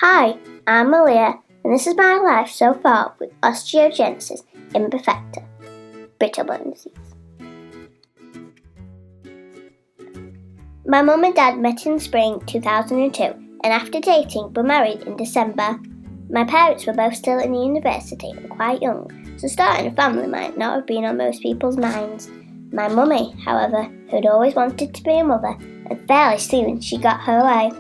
Hi, I'm Maleah, and this is my life so far with Osteogenesis Imperfecta, Brittle Bone Disease. My mum and dad met in spring 2002, and after dating were married in December. My parents were both still in university and quite young, so starting a family might not have been on most people's minds. My mummy, however, had always wanted to be a mother, and fairly soon she got her way.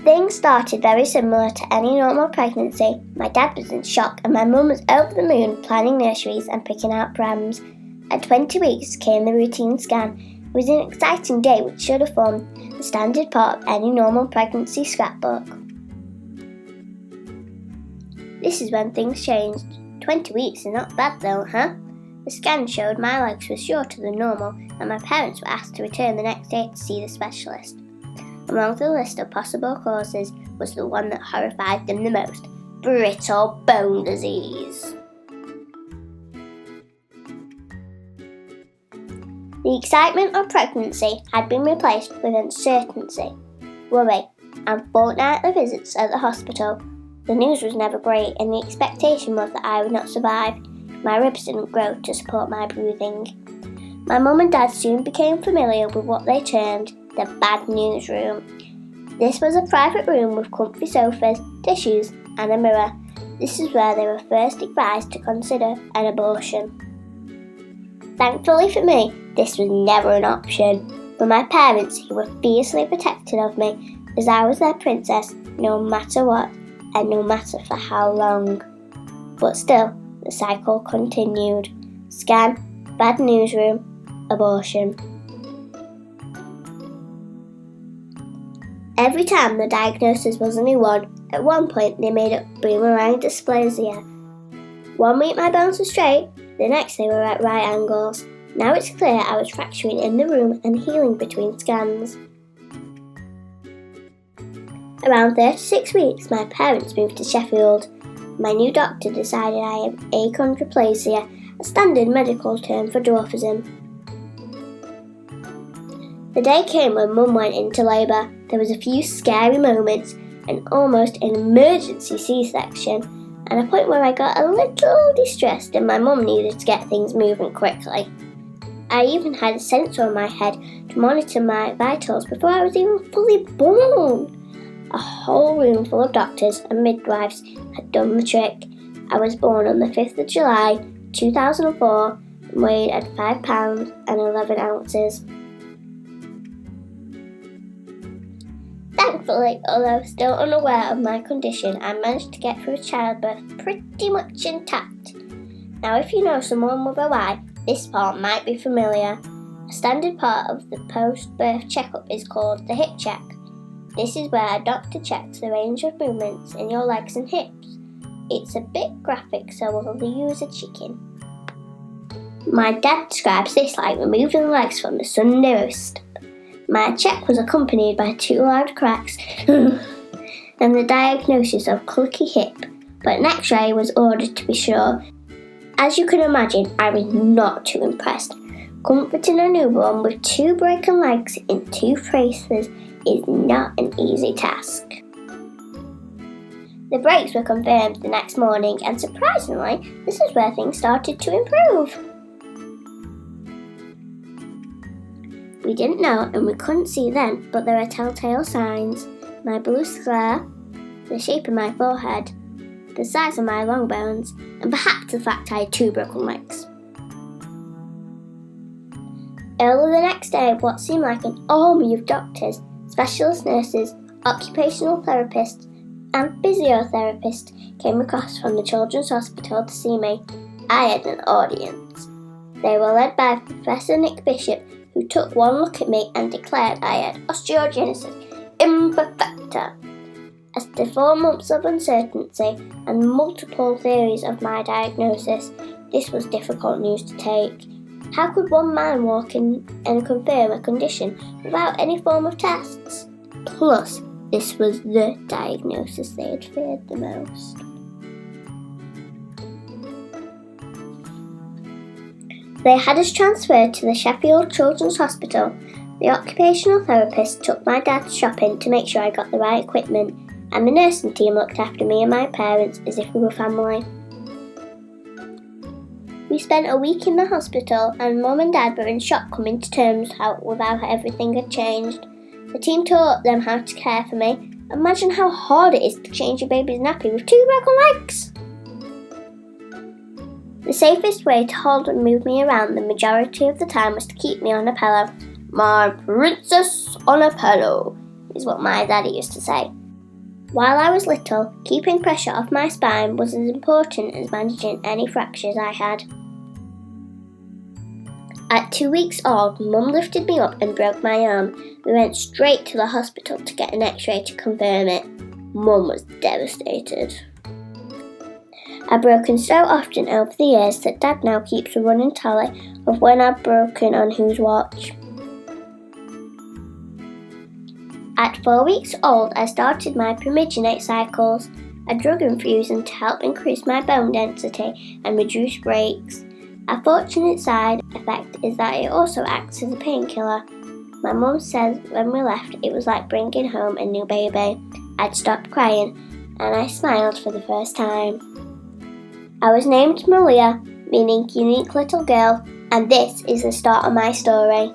Things started very similar to any normal pregnancy. My dad was in shock and my mum was over the moon planning nurseries and picking out prams. At 20 weeks came the routine scan. It was an exciting day which should have formed the standard part of any normal pregnancy scrapbook. This is when things changed. 20 weeks is not bad though, huh? The scan showed my legs were shorter than normal and my parents were asked to return the next day to see the specialist. Among the list of possible causes was the one that horrified them the most: Brittle Bone Disease. The excitement of pregnancy had been replaced with uncertainty, worry, and fortnightly visits at the hospital. The news was never great, and the expectation was that I would not survive. My ribs didn't grow to support my breathing. My mum and dad soon became familiar with what they termed the bad news room. This was a private room with comfy sofas, tissues, and a mirror. This is where they were first advised to consider an abortion. Thankfully for me, this was never an option. For my parents, who were fiercely protective of me, as I was their princess, no matter what, and no matter for how long. But still, the cycle continued. Scan, bad news room, abortion. Every time the diagnosis was a new one, at one point they made up boomerang dysplasia. 1 week my bones were straight, the next they were at right angles. Now it's clear I was fracturing in the room and healing between scans. Around 36 weeks, my parents moved to Sheffield. My new doctor decided I had achondroplasia, a standard medical term for dwarfism. The day came when Mum went into labour. There was a few scary moments, and almost an emergency C-section, and a point where I got a little distressed and my mum needed to get things moving quickly. I even had a sensor on my head to monitor my vitals before I was even fully born. A whole room full of doctors and midwives had done the trick. I was born on the 5th of July 2004 and weighed at 5 pounds and 11 ounces. Thankfully, although still unaware of my condition, I managed to get through childbirth pretty much intact. Now, if you know someone with a Y, this part might be familiar. A standard part of the post-birth checkup is called the hip check. This is where a doctor checks the range of movements in your legs and hips. It's a bit graphic, so we'll use a chicken. My dad describes this like removing legs from the Sunday roast. My check was accompanied by 2 loud cracks and the diagnosis of clucky hip, but an x-ray was ordered to be sure. As you can imagine, I was not too impressed. Comforting a newborn with 2 broken legs in 2 braces is not an easy task. The breaks were confirmed the next morning, and surprisingly, this is where things started to improve. We didn't know and we couldn't see then, but there are telltale signs. My blue sclera, the shape of my forehead, the size of my long bones, and perhaps the fact I had 2 broken legs. Early the next day, what seemed like an army of doctors, specialist nurses, occupational therapists, and physiotherapists came across from the Children's Hospital to see me. I had an audience. They were led by Professor Nick Bishop, who took one look at me and declared I had Osteogenesis Imperfecta. After 4 months of uncertainty and multiple theories of my diagnosis, this was difficult news to take. How could one man walk in and confirm a condition without any form of tests? Plus, this was the diagnosis they had feared the most. They had us transferred to the Sheffield Children's Hospital. The occupational therapist took my dad shopping to make sure I got the right equipment. and the nursing team looked after me and my parents as if we were family. We spent a week in the hospital, and Mum and Dad were in shock coming to terms with how everything had changed. The team taught them how to care for me. Imagine how hard it is to change your baby's nappy with 2 broken legs! The safest way to hold and move me around the majority of the time was to keep me on a pillow. "My princess on a pillow," is what my daddy used to say. While I was little, keeping pressure off my spine was as important as managing any fractures I had. At 2 weeks old, Mum lifted me up and broke my arm. We went straight to the hospital to get an x-ray to confirm it. Mum was devastated. I've broken so often over the years that Dad now keeps a running tally of when I've broken on whose watch. At 4 weeks old, I started my primigenate cycles, a drug infusion to help increase my bone density and reduce breaks. A fortunate side effect is that it also acts as a painkiller. My mum says when we left, it was like bringing home a new baby. I'd stopped crying and I smiled for the first time. I was named Maleah, meaning unique little girl, and this is the start of my story.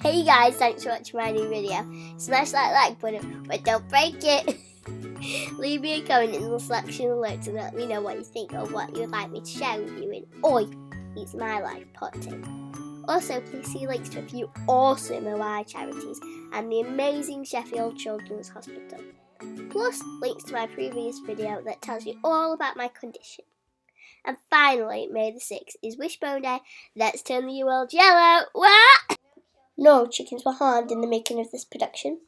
Hey guys, thanks for watching my new video. Smash that like button, but don't break it. Leave me a comment in the section below to let me know what you think or what you would like me to share with you in Oi, It's My Life Part 2. Also, please see links to a few awesome OI charities and the amazing Sheffield Children's Hospital. Plus, links to my previous video that tells you all about my condition. And finally, May the 6th is Wishbone Day. Let's turn the world yellow. What? No chickens were harmed in the making of this production.